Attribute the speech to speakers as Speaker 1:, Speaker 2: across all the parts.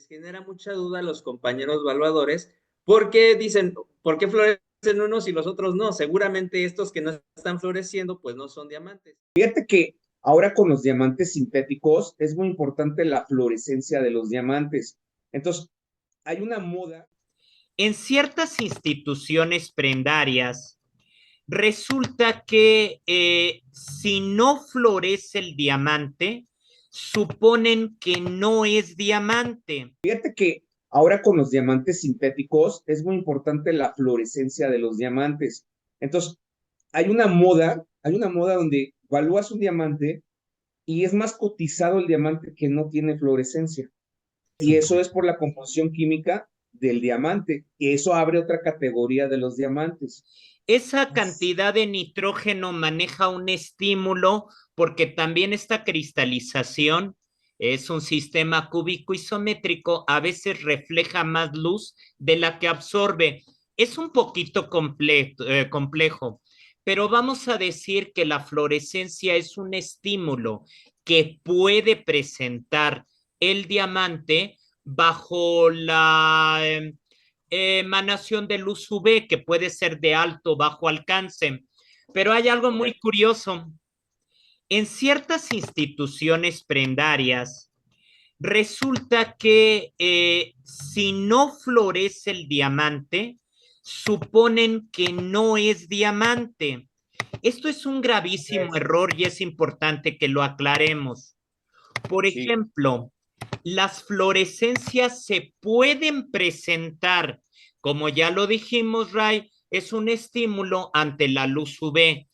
Speaker 1: les genera mucha duda a los compañeros evaluadores porque dicen, ¿por qué florecen unos y los otros no? Seguramente estos que no están floreciendo, pues no son diamantes.
Speaker 2: Fíjate que ahora con los diamantes sintéticos es muy importante la fluorescencia de los diamantes. Entonces, hay una moda.
Speaker 3: En ciertas instituciones prendarias, resulta que si no florece el diamante, suponen que no es diamante.
Speaker 2: Fíjate que ahora con los diamantes sintéticos es muy importante la fluorescencia de los diamantes. Entonces, hay una moda donde evalúas un diamante y es más cotizado el diamante que no tiene fluorescencia. Y eso es por la composición química del diamante. Y eso abre otra categoría de los diamantes.
Speaker 3: Esa cantidad de nitrógeno maneja un estímulo porque también esta cristalización es un sistema cúbico isométrico, a veces refleja más luz de la que absorbe. Es un poquito complejo, pero vamos a decir que la fluorescencia es un estímulo que puede presentar el diamante bajo la emanación de luz UV, que puede ser de alto o bajo alcance. Pero hay algo muy curioso. En ciertas instituciones prendarias, resulta que si no florece el diamante, suponen que no es diamante. Esto es un gravísimo error y es importante que lo aclaremos. Por
Speaker 2: Sí.
Speaker 3: ejemplo, las fluorescencias se pueden presentar, como ya lo dijimos, Ray, es un estímulo ante la luz UV,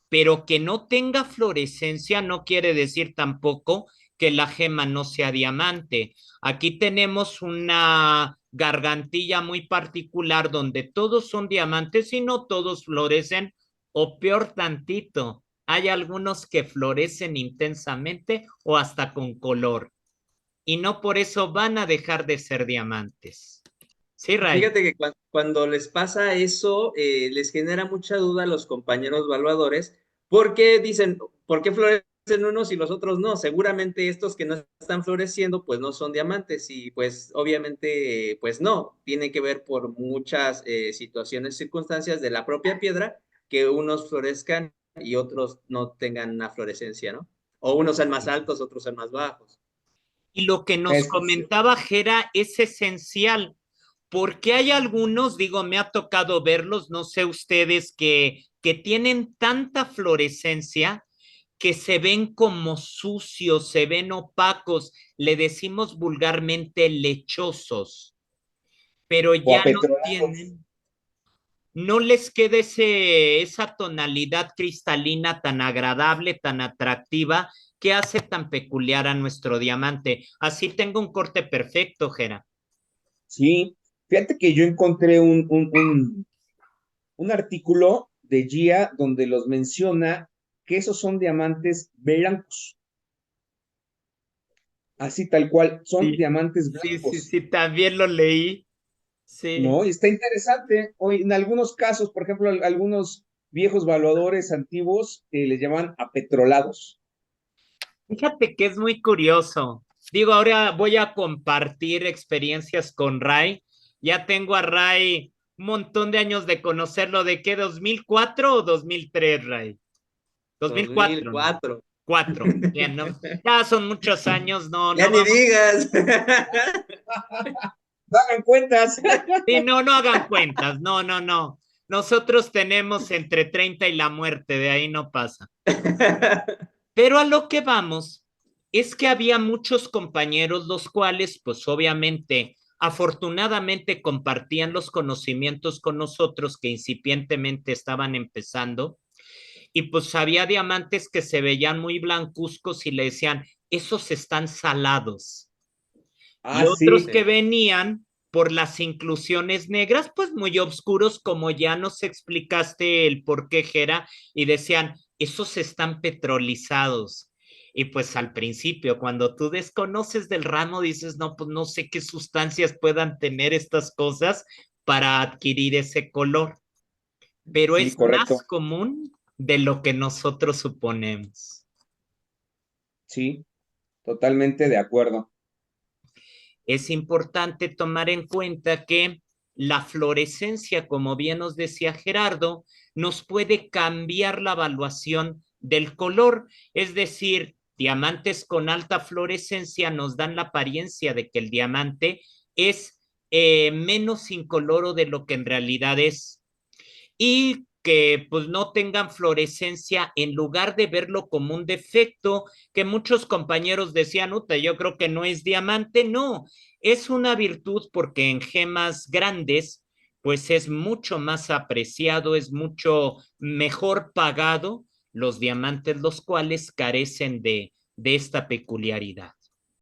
Speaker 3: pero que no tenga fluorescencia no quiere decir tampoco que la gema no sea diamante. Aquí tenemos una gargantilla muy particular donde todos son diamantes y no todos florecen, o peor tantito, hay algunos que florecen intensamente o hasta con color y no por eso van a dejar de ser diamantes. Sí, Ray.
Speaker 1: Fíjate que cuando les pasa eso, les genera mucha duda a los compañeros evaluadores porque dicen, ¿por qué florecen unos y los otros no? Seguramente estos que no están floreciendo, pues no son diamantes y pues obviamente, pues no, tiene que ver por muchas situaciones, circunstancias de la propia piedra que unos florezcan y otros no tengan una fluorescencia, ¿no? O unos sean más altos, otros sean más bajos.
Speaker 3: Y lo que nos
Speaker 2: Es,
Speaker 3: comentaba Jera es esencial, porque hay algunos, digo, me ha tocado verlos, no sé ustedes, que tienen tanta fluorescencia que se ven como sucios, se ven opacos, le decimos vulgarmente lechosos, pero
Speaker 2: o
Speaker 3: ya no
Speaker 2: apetrolados.
Speaker 3: tienen, no les queda esa tonalidad cristalina tan agradable, tan atractiva, que hace tan peculiar a nuestro diamante. Así tengo un corte perfecto, Jera.
Speaker 2: Sí. Fíjate que yo encontré un artículo de GIA donde los menciona que esos son diamantes blancos. Así tal cual, son
Speaker 3: Sí,
Speaker 2: diamantes
Speaker 3: sí,
Speaker 2: blancos.
Speaker 3: también lo leí. Sí.
Speaker 2: ¿No? Y está interesante. Hoy, en algunos casos, por ejemplo, algunos viejos valuadores antiguos les llaman apetrolados.
Speaker 3: Fíjate que es muy curioso. Digo, ahora voy a compartir experiencias con Ray. Ya tengo a Ray un montón de años de conocerlo. ¿De qué? ¿2004 o 2003, Ray? 2004, ¿no?
Speaker 1: 2004.
Speaker 3: 4. Bien, ¿no? Ya son muchos años, no,
Speaker 1: Ya
Speaker 3: no
Speaker 1: ni
Speaker 3: vamos.
Speaker 1: digas.
Speaker 2: No hagan cuentas.
Speaker 3: Sí, no, no hagan cuentas. No, no, no. Nosotros tenemos entre 30 y la muerte, de ahí no pasa. Pero a lo que vamos es que había muchos compañeros, los cuales, pues obviamente, afortunadamente compartían los conocimientos con nosotros que incipientemente estaban empezando, y pues había diamantes que se veían muy blancuzcos y le decían, esos están salados. Y
Speaker 2: Ah,
Speaker 3: otros
Speaker 2: sí,
Speaker 3: que
Speaker 1: Sí.
Speaker 3: venían por las inclusiones negras, pues muy oscuros, como ya nos explicaste el por qué, Jera, y decían, esos están petrolizados. Y pues al principio, cuando tú desconoces del ramo, dices, no, pues no sé qué sustancias puedan tener estas cosas para adquirir ese color, pero
Speaker 2: sí,
Speaker 3: es más
Speaker 2: correcto.
Speaker 3: común de lo que nosotros suponemos.
Speaker 2: Sí, totalmente de acuerdo.
Speaker 3: es importante tomar en cuenta que la fluorescencia, como bien nos decía Gerardo, nos puede cambiar la evaluación del color, es decir, diamantes con alta fluorescencia nos dan la apariencia de que el diamante es menos incoloro de lo que en realidad es. Y que pues no tengan fluorescencia en lugar de verlo como un defecto, que muchos compañeros decían, Uta, yo creo que no es diamante, no, es una virtud porque en gemas grandes pues es mucho más apreciado, es mucho mejor pagado los diamantes, los cuales carecen de esta peculiaridad.